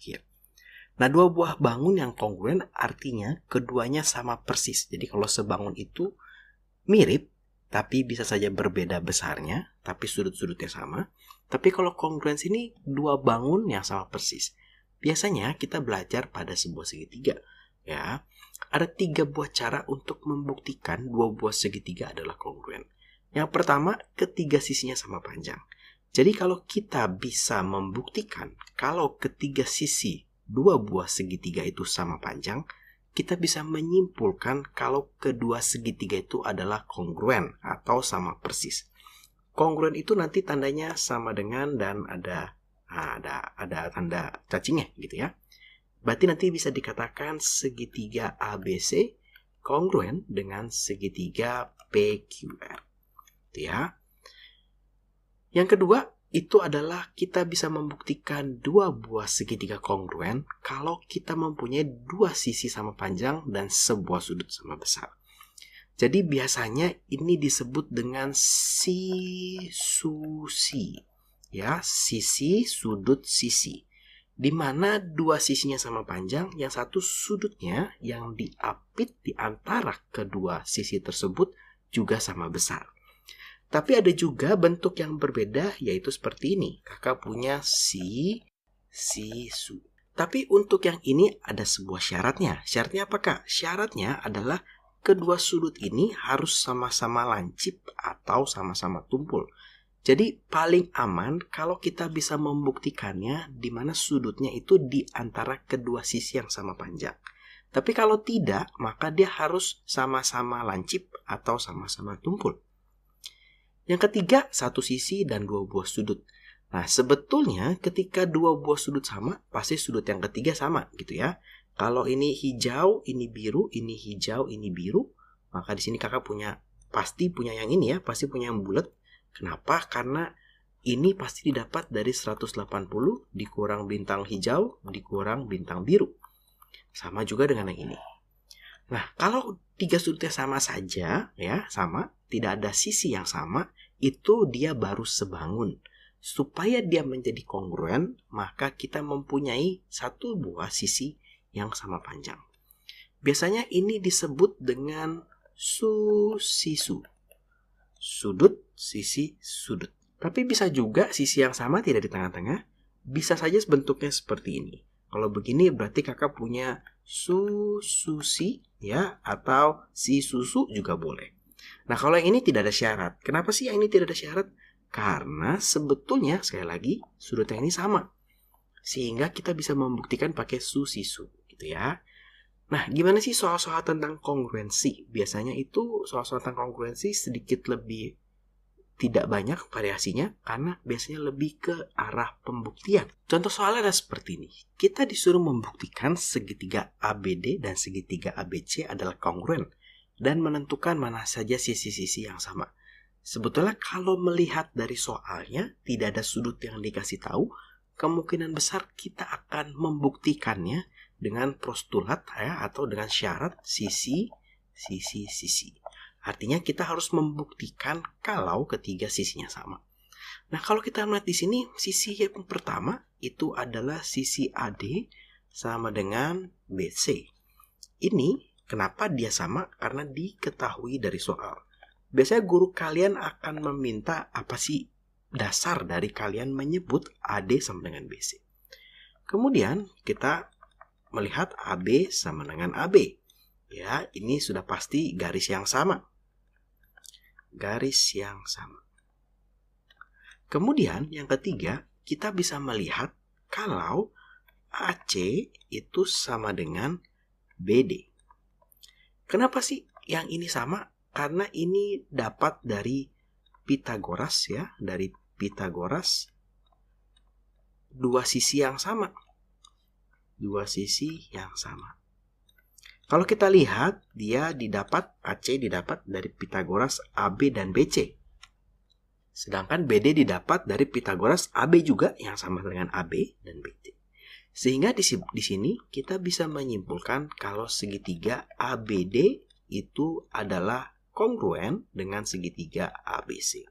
terakhir. Nah, dua buah bangun yang kongruen artinya keduanya sama persis. Jadi kalau sebangun itu mirip, tapi bisa saja berbeda besarnya, tapi sudut-sudutnya sama. Tapi kalau kongruensi ini dua bangun yang sama persis. Biasanya kita belajar pada sebuah segitiga. Ya, ada 3 buah cara untuk membuktikan dua buah segitiga adalah kongruen. Yang pertama, ketiga sisinya sama panjang. Jadi kalau kita bisa membuktikan kalau ketiga sisi dua buah segitiga itu sama panjang, kita bisa menyimpulkan kalau kedua segitiga itu adalah kongruen atau sama persis. Kongruen itu nanti tandanya sama dengan dan ada tanda cacingnya gitu ya. Berarti nanti bisa dikatakan segitiga ABC kongruen dengan segitiga PQR. Gitu ya. Yang kedua, itu adalah kita bisa membuktikan dua buah segitiga kongruen kalau kita mempunyai dua sisi sama panjang dan sebuah sudut sama besar. Jadi biasanya ini disebut dengan sisusi. Ya, sisi, sudut, sisi. Di mana dua sisinya sama panjang, yang satu sudutnya yang diapit di antara kedua sisi tersebut juga sama besar. Tapi ada juga bentuk yang berbeda, yaitu seperti ini. Kakak punya sisu. Tapi untuk yang ini ada sebuah syaratnya. Syaratnya apa, Kak? Syaratnya adalah kedua sudut ini harus sama-sama lancip atau sama-sama tumpul. Jadi paling aman kalau kita bisa membuktikannya di mana sudutnya itu di antara kedua sisi yang sama panjang. Tapi kalau tidak, maka dia harus sama-sama lancip atau sama-sama tumpul. Yang ketiga, satu sisi dan dua buah sudut. Nah, sebetulnya ketika dua buah sudut sama, pasti sudut yang ketiga sama gitu ya. Kalau ini hijau, ini biru, ini hijau, ini biru, maka di sini kakak pasti punya yang ini ya, pasti punya yang bulat. Kenapa? Karena ini pasti didapat dari 180 dikurang bintang hijau, dikurang bintang biru. Sama juga dengan yang ini. Nah, kalau tiga sudutnya sama saja, ya, sama, tidak ada sisi yang sama, itu dia baru sebangun. Supaya dia menjadi kongruen, maka kita mempunyai satu buah sisi yang sama panjang. Biasanya ini disebut dengan susisu. Sudut, sisi, sudut. Tapi bisa juga sisi yang sama tidak di tengah-tengah, bisa saja bentuknya seperti ini. Kalau begini berarti kakak punya sususi ya, atau si susu juga boleh. Nah, kalau yang ini tidak ada syarat. Kenapa sih yang ini tidak ada syarat? Karena sebetulnya sekali lagi sudutnya ini sama. Sehingga kita bisa membuktikan pakai susisu gitu ya. Nah, gimana sih soal-soal tentang kongruensi? Biasanya itu soal-soal tentang kongruensi sedikit lebih tidak banyak variasinya karena biasanya lebih ke arah pembuktian. Contoh soalnya ada seperti ini. Kita disuruh membuktikan segitiga ABD dan segitiga ABC adalah kongruen dan menentukan mana saja sisi-sisi yang sama. Sebetulnya kalau melihat dari soalnya tidak ada sudut yang dikasih tahu, kemungkinan besar kita akan membuktikannya dengan postulat ya, atau dengan syarat sisi. Artinya kita harus membuktikan kalau ketiga sisinya sama. Nah, kalau kita melihat di sini, sisi yang pertama itu adalah sisi AD sama dengan BC. Ini kenapa dia sama? Karena diketahui dari soal. Biasanya guru kalian akan meminta apa sih dasar dari kalian menyebut AD sama dengan BC. Kemudian kita melihat AB sama dengan AB. Ya, ini sudah pasti garis yang sama. Garis yang sama. Kemudian yang ketiga, kita bisa melihat kalau AC itu sama dengan BD. Kenapa sih yang ini sama? Karena ini dapat dari Pythagoras ya, dari Pythagoras dua sisi yang sama. Dua sisi yang sama. Kalau kita lihat, dia AC didapat dari Pythagoras AB dan BC. Sedangkan BD didapat dari Pythagoras AB juga yang sama dengan AB dan BD. Sehingga di sini kita bisa menyimpulkan kalau segitiga ABD itu adalah kongruen dengan segitiga ABC.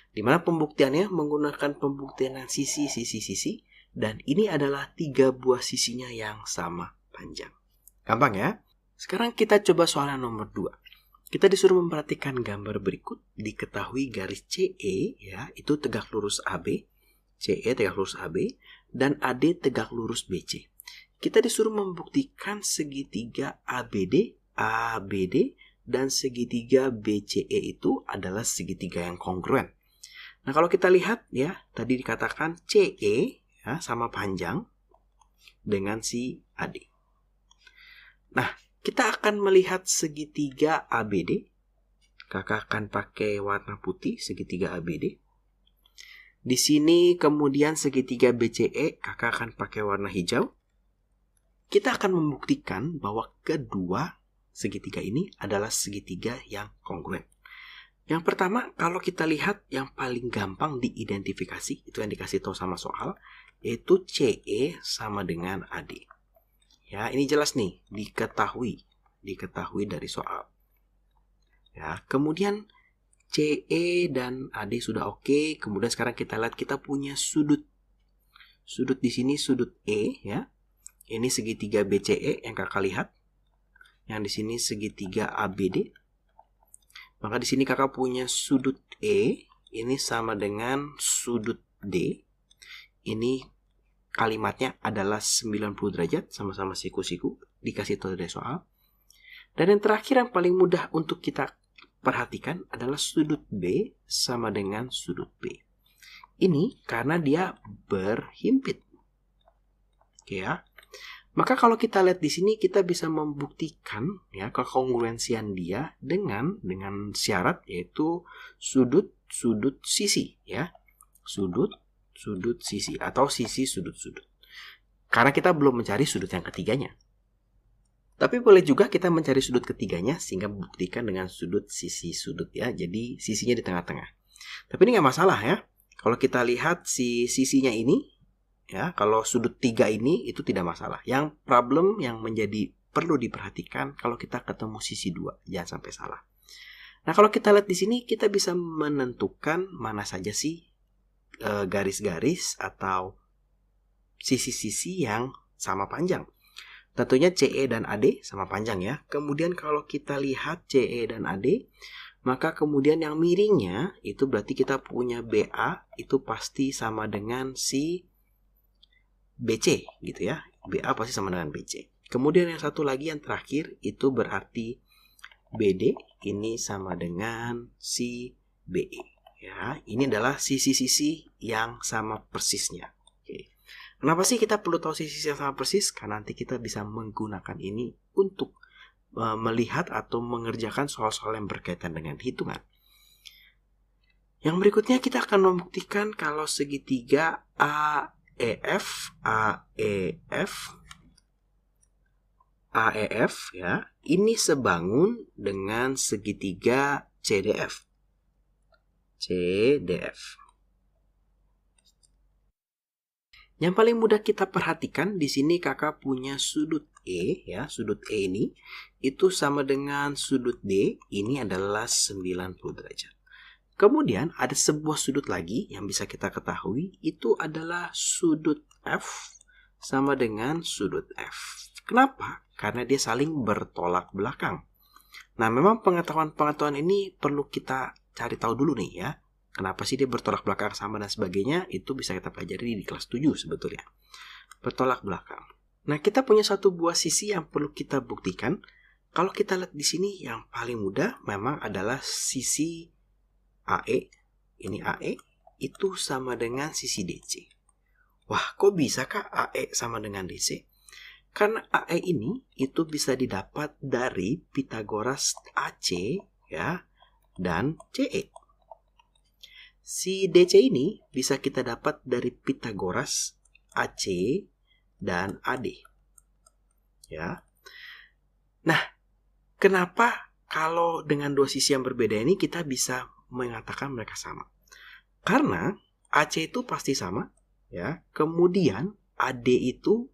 Di mana pembuktiannya menggunakan pembuktian sisi. Dan ini adalah 3 buah sisinya yang sama panjang. Gampang ya? Sekarang kita coba soal yang nomor 2. Kita disuruh memperhatikan gambar berikut. Diketahui garis CE ya, itu tegak lurus AB. CE tegak lurus AB dan AD tegak lurus BC. Kita disuruh membuktikan segitiga ABD dan segitiga BCE itu adalah segitiga yang kongruen. Nah, kalau kita lihat ya, tadi dikatakan CE ya, sama panjang dengan si AD. Nah, kita akan melihat segitiga ABD. Kakak akan pakai warna putih, segitiga ABD. Di sini kemudian segitiga BCE, kakak akan pakai warna hijau. Kita akan membuktikan bahwa kedua segitiga ini adalah segitiga yang kongruen. Yang pertama, kalau kita lihat yang paling gampang diidentifikasi, itu yang dikasih tahu sama soal, yaitu CE sama dengan AD. Ya, ini jelas nih, diketahui dari soal. Ya, kemudian CE dan AD sudah oke. Kemudian sekarang kita lihat kita punya sudut. Sudut di sini sudut E ya. Ini segitiga BCE yang kakak lihat. Yang di sini segitiga ABD. Maka di sini kakak punya sudut E, ini sama dengan sudut D. Ini kalimatnya adalah 90 derajat, sama-sama siku-siku, dikasih tahu dari soal. Dan yang terakhir yang paling mudah untuk kita perhatikan adalah sudut B sama dengan sudut B. Ini karena dia berhimpit. Oke ya. Maka kalau kita lihat di sini kita bisa membuktikan ya kekongruensian dia dengan syarat yaitu sudut sisi ya. Sudut sisi atau sisi sudut. Karena kita belum mencari sudut yang ketiganya. Tapi boleh juga kita mencari sudut ketiganya sehingga membuktikan dengan sudut sisi sudut ya. Jadi sisinya di tengah-tengah. Tapi ini nggak masalah ya. Kalau kita lihat si sisinya ini ya, kalau sudut 3 ini itu tidak masalah. Yang problem yang menjadi perlu diperhatikan kalau kita ketemu sisi 2, jangan sampai salah. Nah, kalau kita lihat di sini kita bisa menentukan mana saja sih garis-garis atau sisi-sisi yang sama panjang. Tentunya CE dan AD sama panjang ya. Kemudian kalau kita lihat CE dan AD, maka kemudian yang miringnya itu berarti kita punya BA itu pasti sama dengan si BC gitu ya. BA pasti sama dengan BC. Kemudian yang satu lagi yang terakhir itu berarti BD ini sama dengan si BE. Ya, ini adalah sisi-sisi yang sama persisnya. Oke. Kenapa sih kita perlu tahu sisi yang sama persis? Karena nanti kita bisa menggunakan ini untuk melihat atau mengerjakan soal-soal yang berkaitan dengan hitungan. Yang berikutnya kita akan membuktikan kalau segitiga AEF ya, ini sebangun dengan segitiga CDF. Yang paling mudah kita perhatikan di sini kakak punya sudut E ya, sudut E ini itu sama dengan sudut D, ini adalah 90 derajat. Kemudian ada sebuah sudut lagi yang bisa kita ketahui itu adalah sudut F sama dengan sudut F. Kenapa? Karena dia saling bertolak belakang. Nah, memang pengetahuan ini perlu kita cari tahu dulu nih ya. Kenapa sih dia bertolak belakang sama dan sebagainya? Itu bisa kita pelajari di kelas 7 sebetulnya. Bertolak belakang. Nah, kita punya satu buah sisi yang perlu kita buktikan. Kalau kita lihat di sini yang paling mudah memang adalah sisi AE. Ini AE itu sama dengan sisi DC. Wah, kok bisa kah AE sama dengan DC? Karena AE ini itu bisa didapat dari Pythagoras AC ya dan CE. Si DC ini bisa kita dapat dari Pythagoras AC dan AD. Ya. Nah, kenapa kalau dengan dua sisi yang berbeda ini kita bisa mengatakan mereka sama? Karena AC itu pasti sama, ya. Kemudian AD itu,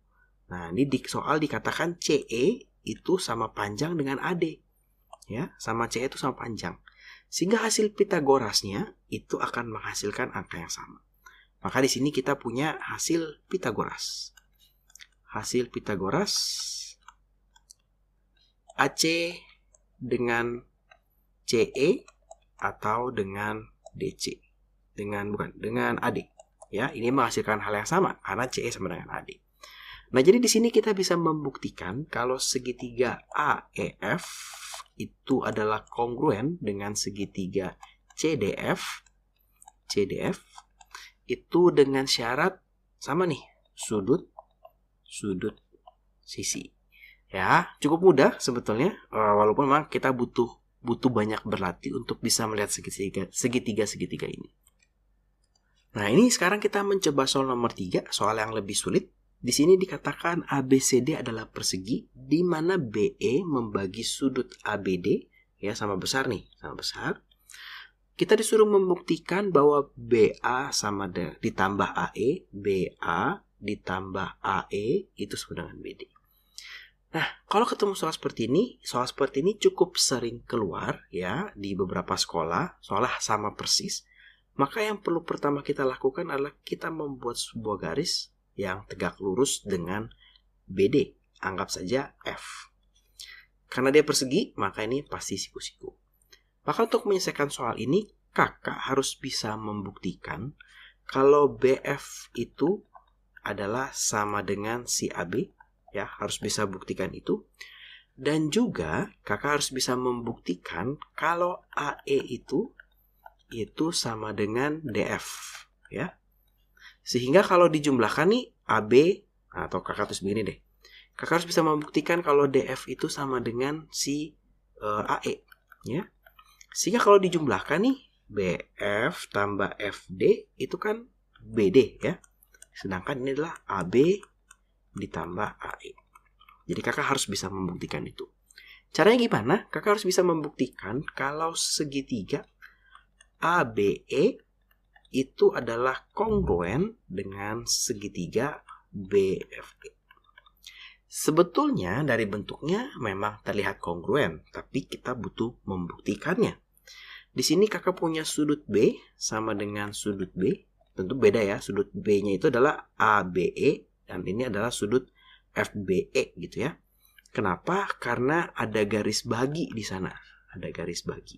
nah ini di soal dikatakan CE itu sama panjang dengan AD, ya, sama CE itu sama panjang. Sehingga hasil Pythagorasnya itu akan menghasilkan angka yang sama. Maka di sini kita punya hasil Pitagoras. Hasil Pitagoras AC dengan CE atau dengan DC. Dengan AD. Ya, ini menghasilkan hal yang sama karena CE sama dengan AD. Nah, jadi di sini kita bisa membuktikan kalau segitiga AEF itu adalah kongruen dengan segitiga CDF itu dengan syarat sama nih, sudut sisi. Ya, cukup mudah sebetulnya, walaupun memang kita butuh banyak berlatih untuk bisa melihat segitiga ini. Nah, ini sekarang kita mencoba soal nomor 3, soal yang lebih sulit. Di sini dikatakan ABCD adalah persegi di mana BE membagi sudut ABD, ya sama besar nih, sama besar. Kita disuruh membuktikan bahwa BA sama dengan ditambah AE, BA ditambah AE itu sama dengan BD. Nah, kalau ketemu soal seperti ini cukup sering keluar ya di beberapa sekolah, soalnya sama persis. Maka yang perlu pertama kita lakukan adalah kita membuat sebuah garis yang tegak lurus dengan BD. Anggap saja F. Karena dia persegi, maka ini pasti siku-siku. Maka untuk menyelesaikan soal ini, kakak harus bisa membuktikan kalau BF itu adalah sama dengan si AB. Ya, harus bisa buktikan itu. Dan juga kakak harus bisa membuktikan kalau AE itu sama dengan DF. Ya. Sehingga kalau dijumlahkan nih AB, atau kakak terus begini deh. Kakak harus bisa membuktikan kalau DF itu sama dengan si AE. Ya. Sehingga kalau dijumlahkan nih BF tambah FD itu kan BD ya. Sedangkan ini adalah AB ditambah AE. Jadi kakak harus bisa membuktikan itu. Caranya gimana? Kakak harus bisa membuktikan kalau segitiga ABE itu adalah kongruen dengan segitiga BFE. Sebetulnya dari bentuknya memang terlihat kongruen, tapi kita butuh membuktikannya. Di sini kakak punya sudut B sama dengan sudut B. Tentu beda ya, sudut B-nya itu adalah ABE dan ini adalah sudut FBE gitu ya. Kenapa? Karena ada garis bagi di sana. Ada garis bagi.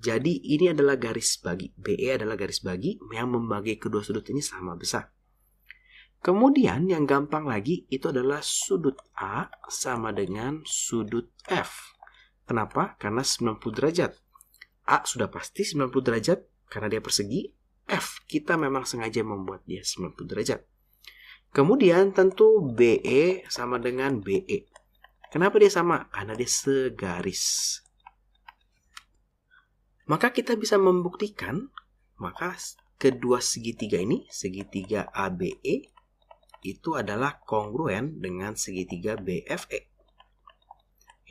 Jadi ini adalah garis bagi. BE adalah garis bagi yang membagi kedua sudut ini sama besar. Kemudian yang gampang lagi itu adalah sudut A sama dengan sudut F. Kenapa? Karena 90 derajat. A sudah pasti 90 derajat karena dia persegi. F kita memang sengaja membuat dia 90 derajat. Kemudian tentu BE sama dengan BE. Kenapa dia sama? Karena dia segaris. Maka kita bisa membuktikan, maka kedua segitiga ini, segitiga ABE, itu adalah kongruen dengan segitiga BFE.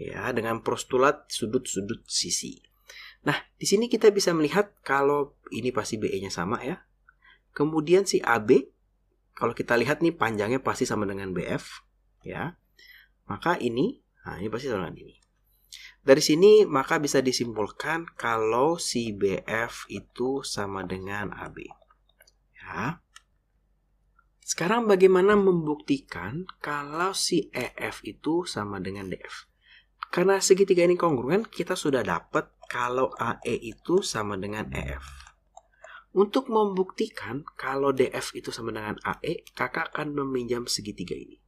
Ya, dengan postulat sudut-sudut sisi. Nah, di sini kita bisa melihat kalau ini pasti BE-nya sama ya. Kemudian si AB, kalau kita lihat nih panjangnya pasti sama dengan BF, ya. Maka ini pasti sama dengan ini. Dari sini maka bisa disimpulkan kalau si BF itu sama dengan AB. Ya. Sekarang bagaimana membuktikan kalau si EF itu sama dengan DF? Karena segitiga ini kongruen, kita sudah dapat kalau AE itu sama dengan EF. Untuk membuktikan kalau DF itu sama dengan AE, kakak akan meminjam segitiga ini.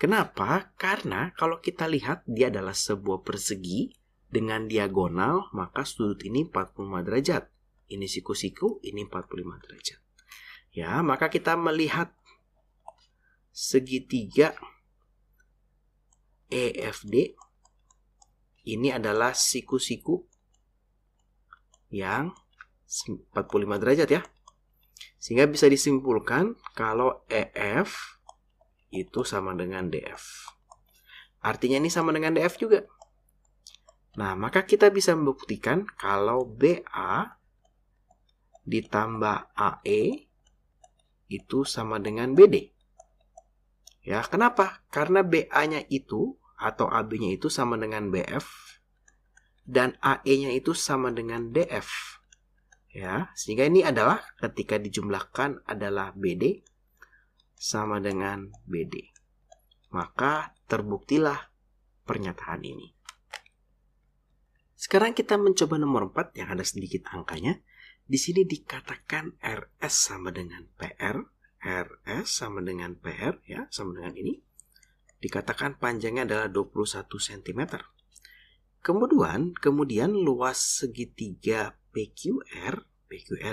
Kenapa? Karena kalau kita lihat dia adalah sebuah persegi dengan diagonal, maka sudut ini 45 derajat. Ini siku-siku, ini 45 derajat. Ya, maka kita melihat segitiga EFD ini adalah siku-siku yang 45 derajat ya. Sehingga bisa disimpulkan kalau EF itu sama dengan DF. Artinya ini sama dengan DF juga. Nah, maka kita bisa membuktikan kalau BA ditambah AE itu sama dengan BD. Ya, kenapa? Karena BA-nya itu atau AB-nya itu sama dengan BF dan AE-nya itu sama dengan DF. Ya, sehingga ini adalah ketika dijumlahkan adalah BD sama dengan BD. Maka terbuktilah pernyataan ini. Sekarang kita mencoba nomor 4 yang ada sedikit angkanya. Di sini dikatakan RS sama dengan PR. RS sama dengan PR, ya, sama dengan ini. Dikatakan panjangnya adalah 21 cm. Kemudian luas segitiga PQR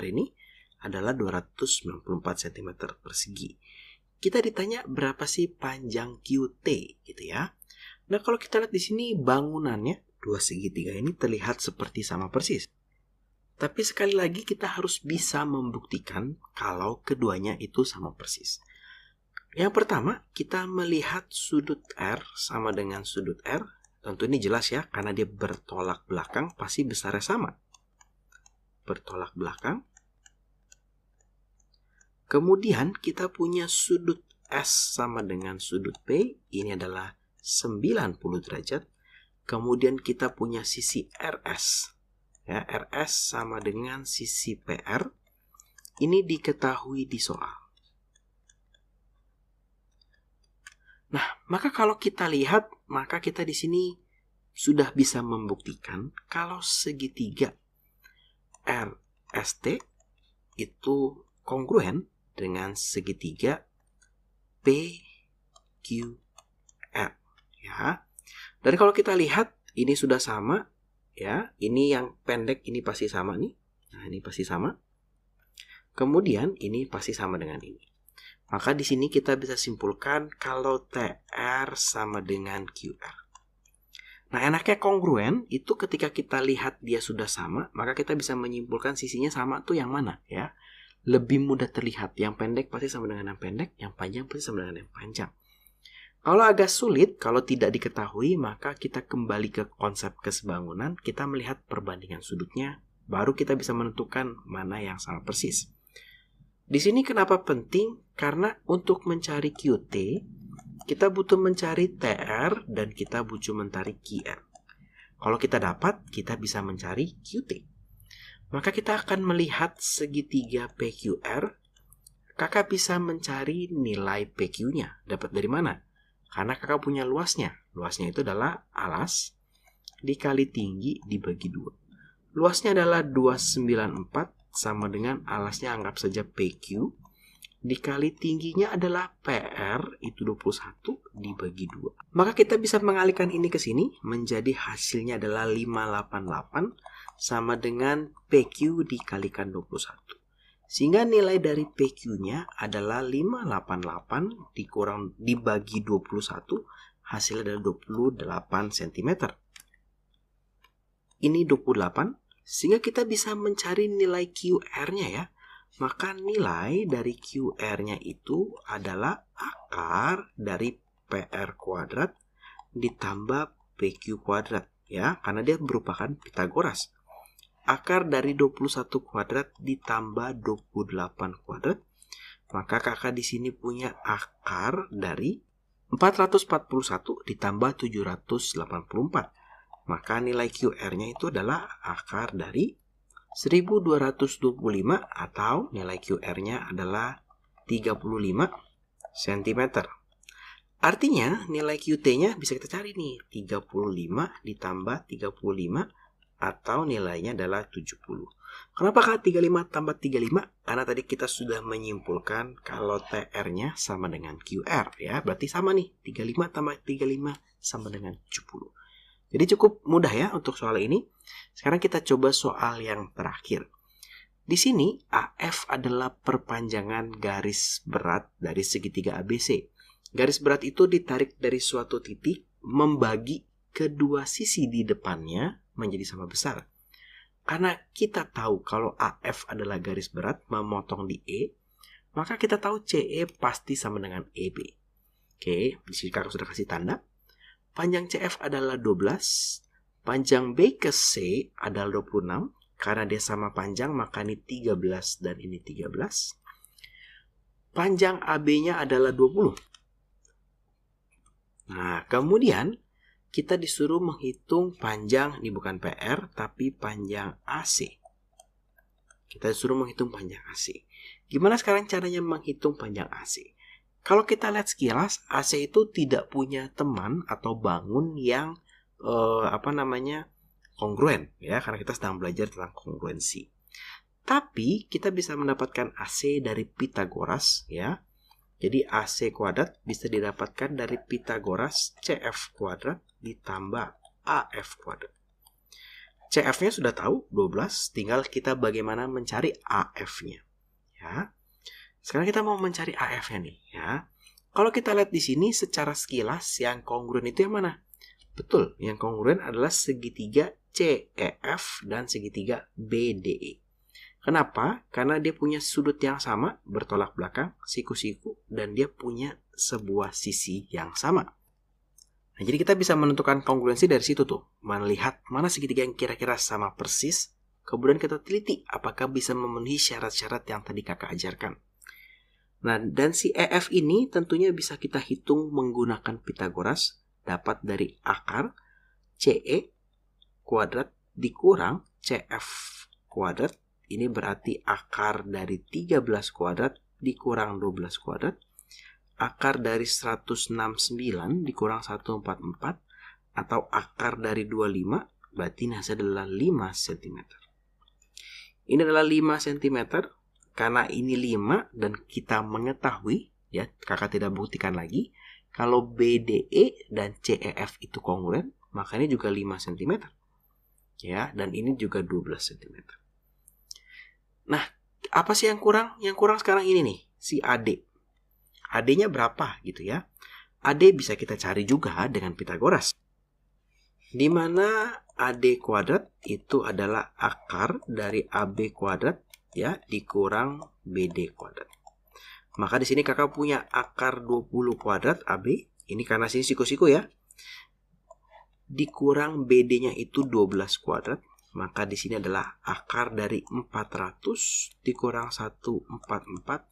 ini adalah 294 cm persegi. Kita ditanya berapa sih panjang QT gitu ya. Nah, kalau kita lihat di sini bangunannya, dua segitiga ini terlihat seperti sama persis. Tapi sekali lagi kita harus bisa membuktikan kalau keduanya itu sama persis. Yang pertama, kita melihat sudut R sama dengan sudut R. Tentu ini jelas ya, karena dia bertolak belakang, pasti besarnya sama. Bertolak belakang. Kemudian kita punya sudut S sama dengan sudut P. Ini adalah 90 derajat. Kemudian kita punya sisi RS. Ya, RS sama dengan sisi PR. Ini diketahui di soal. Nah, maka kalau kita lihat, maka kita di sini sudah bisa membuktikan kalau segitiga RST itu kongruen dengan segitiga PQR. Ya. Dan kalau kita lihat, ini sudah sama. Ya, ini yang pendek ini pasti sama nih. Nah, ini pasti sama. Kemudian ini pasti sama dengan ini. Maka di sini kita bisa simpulkan kalau TR sama dengan QR. Nah, enaknya kongruen itu ketika kita lihat dia sudah sama, maka kita bisa menyimpulkan sisinya sama tuh yang mana ya. Lebih mudah terlihat. Yang pendek pasti sama dengan yang pendek, yang panjang pasti sama dengan yang panjang. Kalau agak sulit, kalau tidak diketahui, maka kita kembali ke konsep kesebangunan, kita melihat perbandingan sudutnya, baru kita bisa menentukan mana yang sama persis. Di sini kenapa penting? Karena untuk mencari QT, kita butuh mencari TR dan kita butuh mencari QR. Kalau kita dapat, kita bisa mencari QT. Maka kita akan melihat segitiga PQR, kakak bisa mencari nilai PQ-nya. Dapat dari mana? Karena kakak punya luasnya. Luasnya itu adalah alas dikali tinggi dibagi 2. Luasnya adalah 294 sama dengan alasnya anggap saja PQ. Dikali tingginya adalah PR, itu 21 dibagi 2. Maka kita bisa mengalihkan ini ke sini, menjadi hasilnya adalah 588 sama dengan PQ dikalikan 21. Sehingga nilai dari PQ-nya adalah 588 dibagi 21, hasilnya adalah 28 cm. Ini 28, sehingga kita bisa mencari nilai QR-nya ya. Maka nilai dari QR-nya itu adalah akar dari PR kuadrat ditambah PQ kuadrat ya, karena dia merupakan Pitagoras. Akar dari 21 kuadrat ditambah 28 kuadrat. Maka kakak di sini punya akar dari 441 ditambah 784. Maka nilai QR-nya itu adalah akar dari 1225 atau nilai QR-nya adalah 35 cm. Artinya nilai QT-nya bisa kita cari nih, 35 ditambah 35 atau nilainya adalah 70. Kenapa kak 35 tambah 35? Karena tadi kita sudah menyimpulkan kalau TR-nya sama dengan QR ya. Berarti sama nih, 35 tambah 35 sama dengan 70. Jadi cukup mudah ya untuk soal ini. Sekarang kita coba soal yang terakhir. Di sini AF adalah perpanjangan garis berat dari segitiga ABC. Garis berat itu ditarik dari suatu titik membagi kedua sisi di depannya menjadi sama besar. Karena kita tahu kalau AF adalah garis berat memotong di E, maka kita tahu CE pasti sama dengan EB. Oke, di sini kakak sudah kasih tanda. Panjang CF adalah 12, panjang B ke C adalah 26. Karena dia sama panjang, maka ini 13 dan ini 13. Panjang AB-nya adalah 20. Nah, kemudian kita disuruh menghitung panjang, ini bukan PR, tapi panjang AC. Kita suruh menghitung panjang AC. Gimana sekarang caranya menghitung panjang AC? Kalau kita lihat sekilas, AC itu tidak punya teman atau bangun yang kongruen, ya, karena kita sedang belajar tentang kongruensi. Tapi kita bisa mendapatkan AC dari Pythagoras, ya. Jadi AC kuadrat bisa didapatkan dari Pythagoras CF kuadrat ditambah AF kuadrat. CF-nya sudah tahu 12, tinggal kita bagaimana mencari AF-nya, ya. Sekarang kita mau mencari AF-nya nih, ya. Kalau kita lihat di sini secara sekilas yang kongruen itu yang mana? Betul, yang kongruen adalah segitiga CEF dan segitiga BDE. Kenapa? Karena dia punya sudut yang sama, bertolak belakang, siku-siku, dan dia punya sebuah sisi yang sama. Nah, jadi kita bisa menentukan kongruensi dari situ tuh, melihat mana segitiga yang kira-kira sama persis, kemudian kita teliti apakah bisa memenuhi syarat-syarat yang tadi kakak ajarkan. Nah, dan si EF ini tentunya bisa kita hitung menggunakan Pythagoras, dapat dari akar CE kuadrat dikurang CF kuadrat. Ini berarti akar dari 13 kuadrat dikurang 12 kuadrat. Akar dari 169 dikurang 144. Atau akar dari 25, berarti ini hasilnya adalah 5 cm. Ini adalah 5 cm. Karena ini 5 dan kita mengetahui, ya, kakak tidak buktikan lagi, kalau BDE dan CEF itu kongruen, maka ini juga 5 cm. Ya, dan ini juga 12 cm. Nah, apa sih yang kurang? Yang kurang sekarang ini nih, si AD. AD-nya berapa gitu ya? AD bisa kita cari juga dengan Pythagoras. Di mana AD kuadrat itu adalah akar dari AB kuadrat, ya, dikurang BD kuadrat. Maka di sini kakak punya akar 20 kuadrat AB, ini karena sini siku-siku ya. Dikurang BD-nya itu 12 kuadrat, maka di sini adalah akar dari 400 dikurang 144.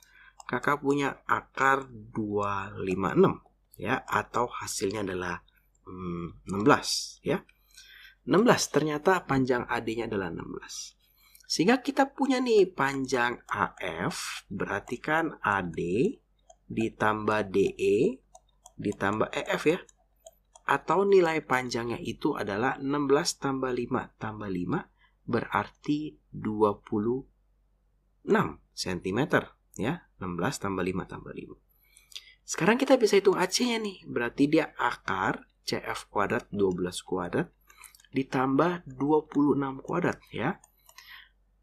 Kakak punya akar 256, ya, atau hasilnya adalah 16, ya. 16 ternyata panjang AD-nya adalah 16. Sehingga kita punya nih panjang AF, berarti kan AD ditambah DE ditambah EF ya. Atau nilai panjangnya itu adalah 16 tambah 5 tambah 5 berarti 26 cm ya. 16 tambah 5 tambah 5. Sekarang kita bisa hitung AC-nya nih. Berarti dia akar CF kuadrat 12 kuadrat ditambah 26 kuadrat ya.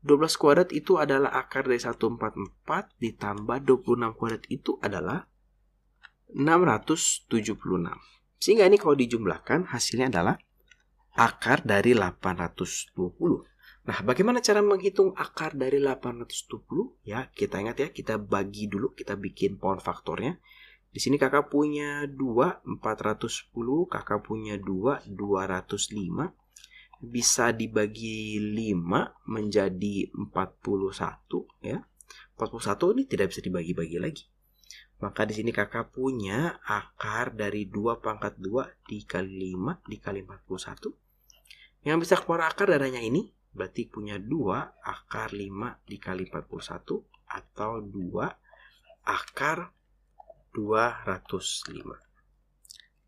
12 kuadrat itu adalah akar dari 144 ditambah 26 kuadrat itu adalah 676. Sehingga ini kalau dijumlahkan hasilnya adalah akar dari 820. Nah, bagaimana cara menghitung akar dari 820? Ya, kita ingat ya, kita bagi dulu, kita bikin power faktornya. Di sini kakak punya 2, 410, kakak punya 2, 205. Bisa dibagi 5 menjadi 41 ya. 41 ini tidak bisa dibagi-bagi lagi. Maka di sini kakak punya akar dari 2 pangkat 2 dikali 5 dikali 41. Yang bisa keluar akar darahnya ini berarti punya 2 akar 5 dikali 41 atau 2 akar 205.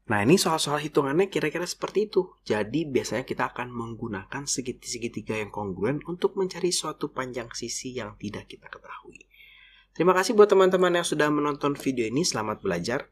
Nah, ini soal-soal hitungannya kira-kira seperti itu. Jadi biasanya kita akan menggunakan segitiga yang kongruen untuk mencari suatu panjang sisi yang tidak kita ketahui. Terima kasih buat teman-teman yang sudah menonton video ini. Selamat belajar.